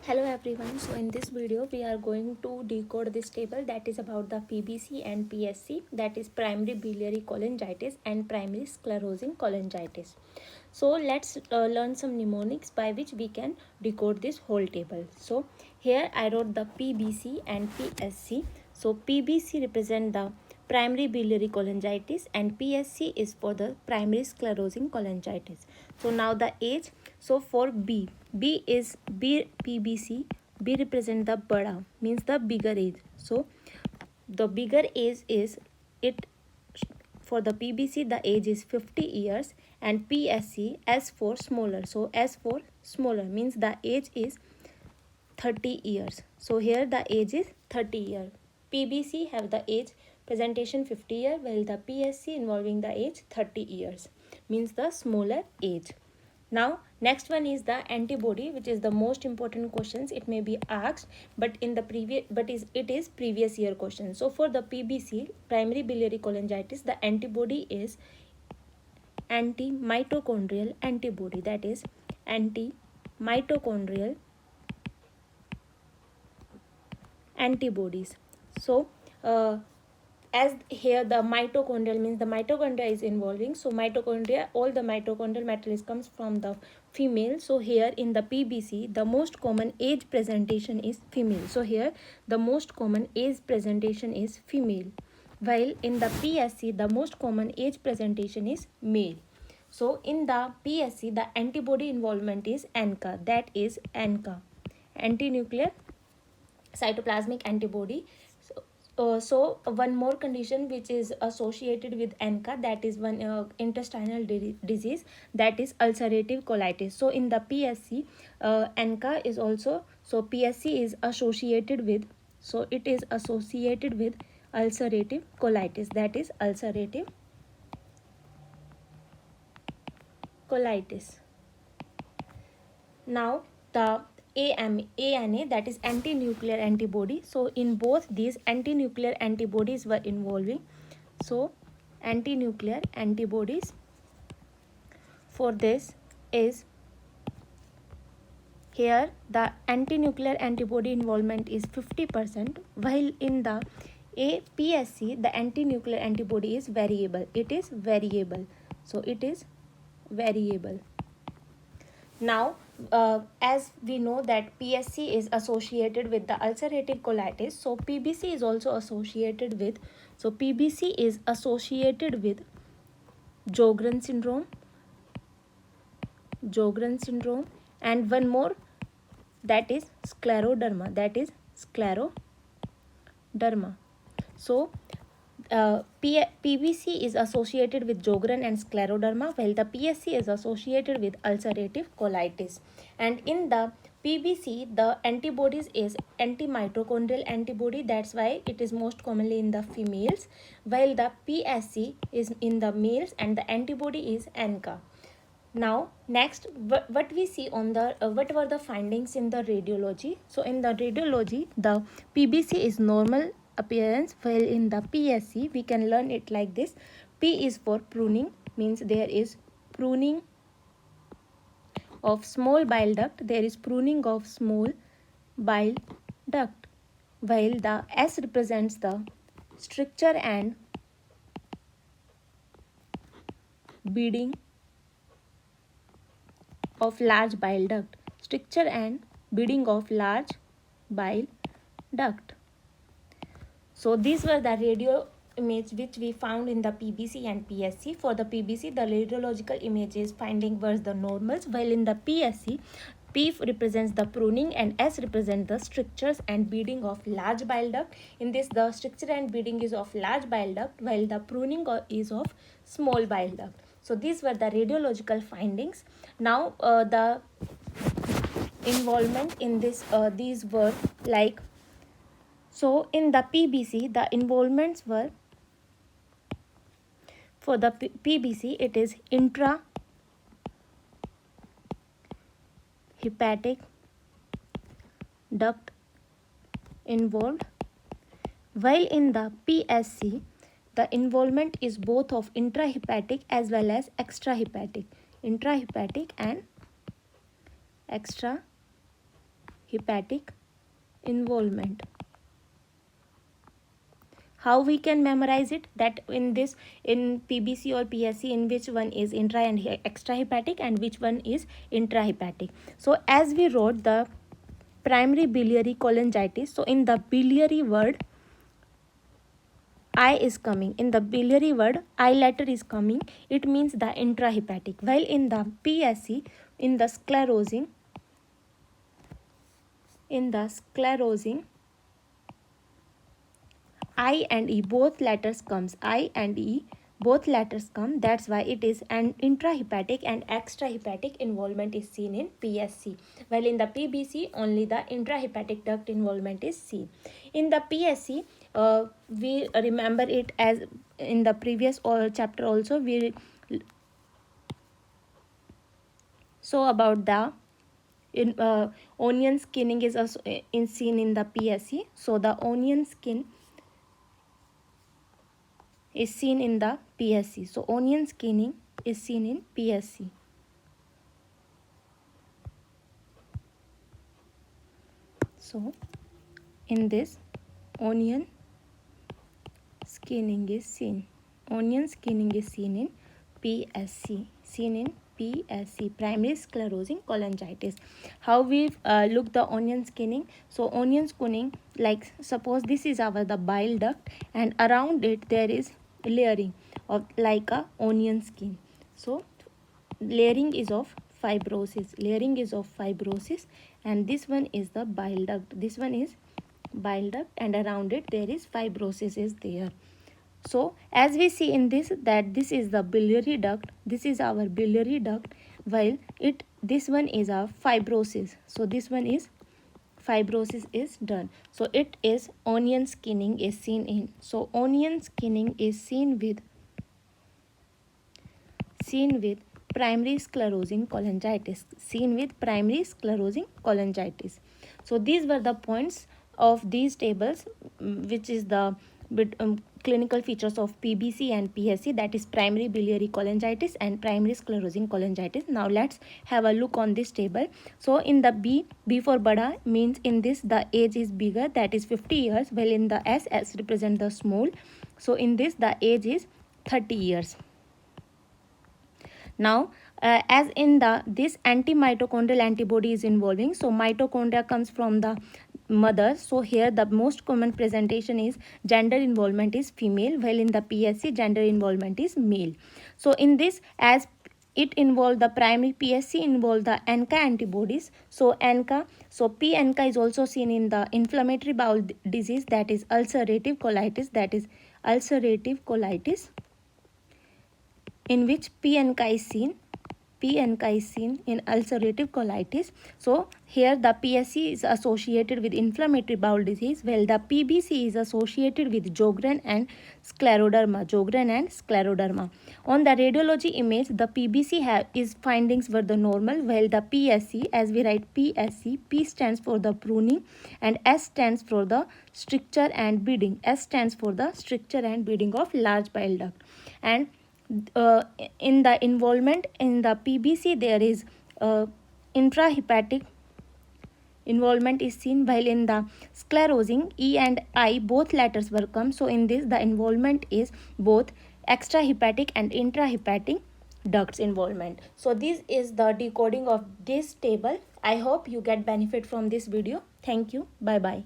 Hello everyone, so in this video we are going to decode this table that is about the PBC and PSC, that is primary biliary cholangitis and primary sclerosing cholangitis. So let's learn some mnemonics by which we can decode this whole table. So here I wrote the PBC and PSC. So PBC represent the primary biliary cholangitis and PSC is for the primary sclerosing cholangitis. So now the age. So for B is PBC. B represent the bada, means the bigger age. So the bigger age is it. For the PBC the age is 50 years and PSC S for smaller. So S for smaller means the age is 30 years. So here the age is 30 year. PBC have the age presentation 50 year while the PSC involving the age 30 years means the smaller age. Now next one is the antibody, which is the most important questions. It may be asked but in the previous it is previous year question. So for the PBC primary biliary cholangitis the antibody is anti-mitochondrial antibody, that is anti-mitochondrial antibodies. So as here the mitochondrial means the mitochondria is involving. So mitochondria, all the mitochondrial matter comes from the female. So here in the PBC the most common age presentation is female. So here the most common age presentation is female, while in the PSC the most common age presentation is male. So in the PSC the antibody involvement is ANCA, that is ANCA, anti-nuclear cytoplasmic antibody. So one more condition which is associated with ANCA, that is one intestinal disease, that is ulcerative colitis. So in the PSC ANCA is also, so PSC is associated with, so it is associated with ulcerative colitis, that is ulcerative colitis. Now the ANA, that is anti-nuclear antibody. So in both these anti-nuclear antibodies were involving. So anti-nuclear antibodies for this is, here the anti-nuclear antibody involvement is 50%, while in the PSC the anti-nuclear antibody is variable. It is variable. So it is variable. Now as we know that PSC is associated with the ulcerative colitis, so PBC is also associated with, so PBC is associated with Sjogren syndrome, and one more, that is scleroderma, So PBC is associated with Sjogren and scleroderma, while the PSC is associated with ulcerative colitis. And in the PBC, the antibodies is anti-mitochondrial antibody, that's why it is most commonly in the females, while the PSC is in the males and the antibody is ANCA. Now next, what we see on the what were the findings in the radiology? So in the radiology the PBC is normal appearance, while in the PSC we can learn it like this. P is for pruning, means there is pruning of small bile duct, there is pruning of small bile duct, while the S represents the stricture and beading of large bile duct, stricture and beading of large bile duct. So these were the radio image which we found in the PBC and PSC. For the PBC the radiological images finding was the normals, while in the PSC P represents the pruning and S represents the strictures and beading of large bile duct. In this the stricture and beading is of large bile duct while the pruning is of small bile duct. So these were the radiological findings. Now the involvement in this these were like, so in the PBC the involvements were, for the PBC it is intrahepatic duct involved, while in the PSC the involvement is both of intrahepatic as well as extrahepatic, and extrahepatic. intrahepatic involvement. How we can memorize it? That in PBC or PSC, in which one is intra and extrahepatic and which one is intrahepatic. So as we wrote the primary biliary cholangitis, so in the biliary word I is coming, in the biliary word I letter is coming, it means the intrahepatic, while in the PSC, in the sclerosing I and E both letters comes, I and E both letters come, that's why it is an intrahepatic and extrahepatic involvement is seen in PSC, while in the PBC only the intrahepatic duct involvement is seen. In the PSC, we remember it as in the previous chapter also we saw about the onion skinning is also seen in the PSC. So the onion skin is seen in the PSC. So onion skinning is seen in PSC. So in this onion skinning is seen. Onion skinning is seen in PSC. Seen in PSC, primary sclerosing cholangitis. How we look the onion skinning? So onion skinning, like suppose this is our the bile duct and around it there is layering of like a onion skin. So layering is of fibrosis, and this one is the bile duct, this one is bile duct and around it there is fibrosis is there. So as we see in this, that this is the biliary duct, this is our biliary duct, while this one is a fibrosis, so this one is fibrosis is done. So it is onion skinning is seen in. So onion skinning is seen with primary sclerosing cholangitis, So these were the points of these tables, which is the clinical features of PBC and PSC, that is primary biliary cholangitis and primary sclerosing cholangitis. Now let's have a look on this table. So in the B for Bada means in this the age is bigger, that is 50 years, while in the S represent the small. So in this the age is 30 years. Now as in the this anti-mitochondrial antibody is involving, so mitochondria comes from the mother, so here the most common presentation is gender involvement is female, while in the PSC gender involvement is male. So in this, as it involved the primary PSC involved the ANCA antibodies, so ANCA, so PNCA is also seen in the inflammatory bowel disease, that is ulcerative colitis, in which PNCA is seen in ulcerative colitis. So here the PSC is associated with inflammatory bowel disease, while the PBC is associated with Sjogren and scleroderma. On the radiology image, the PBC is findings were the normal, while the PSC, as we write PSC, P stands for the pruning and S stands for the stricture and beading. S stands for the stricture and beading of large bile duct. And in the involvement in the PBC there is intrahepatic involvement is seen, while in the sclerosing E and I both letters were come. So in this the involvement is both extrahepatic and intrahepatic ducts involvement. So this is the decoding of this table. I hope you get benefit from this video. Thank you. Bye bye.